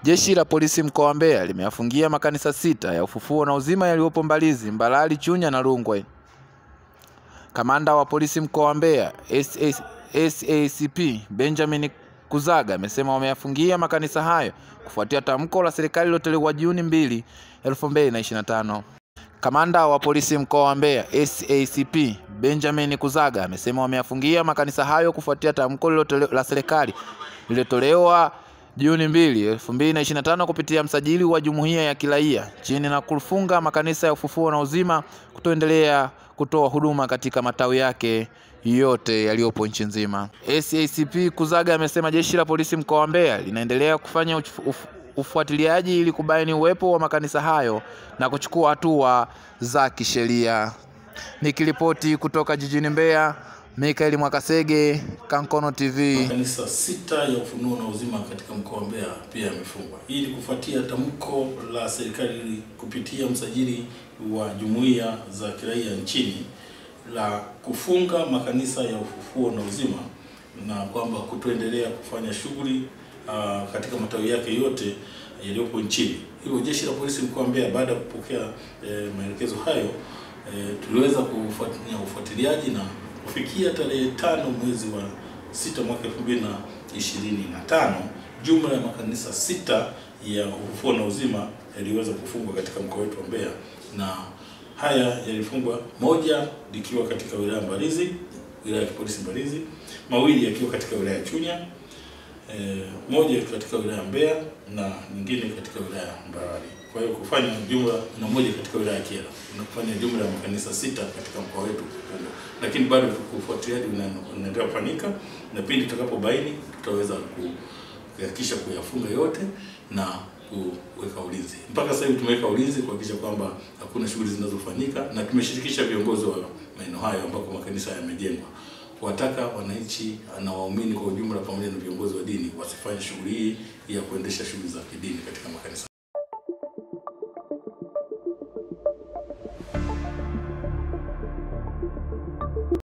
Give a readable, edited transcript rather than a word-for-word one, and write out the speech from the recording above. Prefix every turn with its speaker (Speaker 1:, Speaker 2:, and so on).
Speaker 1: Jeshi la polisi mkoa wa Mbeya limeyafungia makanisa 6 ya Ufufuo na Uzima yaliyopo Mbalizi, Mbalali, Chunya na Rungwe. Kamanda wa polisi mkoa wa Mbeya SACP Benjamin Kuzaga amesema wameyafungia makanisa hayo kufuatia tamko la serikali lilotolewa Juni 2, 2025. Kamanda wa polisi mkoa wa Mbeya SACP Benjamin Kuzaga amesema wameyafungia makanisa hayo kufuatia tamko la serikali lililotolewa Juni 2, 2025 kupitia msajili wa jumuiya ya kiraia chini na kufunga makanisa ya Ufufuo na Uzima kutoendelea kutoa huduma katika matawi yake yote yaliyopo nchi nzima. SACP Kuzaga amesema jeshi la polisi mkoa wa Mbeya linaendelea kufanya ufuatiliaji ili kubaini uwepo wa makanisa hayo na kuchukua hatua za kisheria. Nikiripoti kutoka jijini Mbeya, Mikael Mwakasege, Kankono TV.
Speaker 2: Makanisa 6 ya Ufunuo na Uzima katika mkoa wa Mbeya pia yamefungwa. Hii ni kufuatia tamko la serikali kupitia msajili wa jumuiya za kiraia nchini la kufunga makanisa ya Ufufuo na Uzima na kwamba kutoendelea kufanya shughuli katika matawi yake yote yaliyopo nchini. Hivyo jeshi la polisi mkoa wa Mbeya baada ya kupokea maelekezo hayo tuliweza kufanya ufuatiliaji na kufikia tarehe 5 mwezi wa 6 mwaka 2025 jumla ya makanisa 6 ya Ufufuo na Uzima yaliweza kufungwa katika mkoa wetu wa Mbeya, na haya yalifungwa moja likiwa katika wilaya Mbalizi, wilaya ya polisi Mbalizi, mawili yakiwa katika wilaya Chunya, moja katika wilaya Mbeya na nyingine katika wilaya Mbalali. Kwa hiyo kufanya jumla na moja katika wilaya Kyela, na kufanya jumla ya makanisa 6 katika mkoa wetu. Lakini bado ufuatiliaji unaendelea kufanyika, na pindi tutakapobaini tutaweza kuhakikisha kuyafunga yote na kuweka ulinzi. Mpaka sasa hivi tumeweka ulinzi kuhakikisha kwamba hakuna shughuli zinazofanyika, na tumeshirikisha viongozi wa maeneo hayo ambako makanisa yamejengwa kuwataka wananchi na waumini kwa ujumla pamoja na viongozi wa dini wasifanye shughuli hii ya kuendesha shughuli za kidini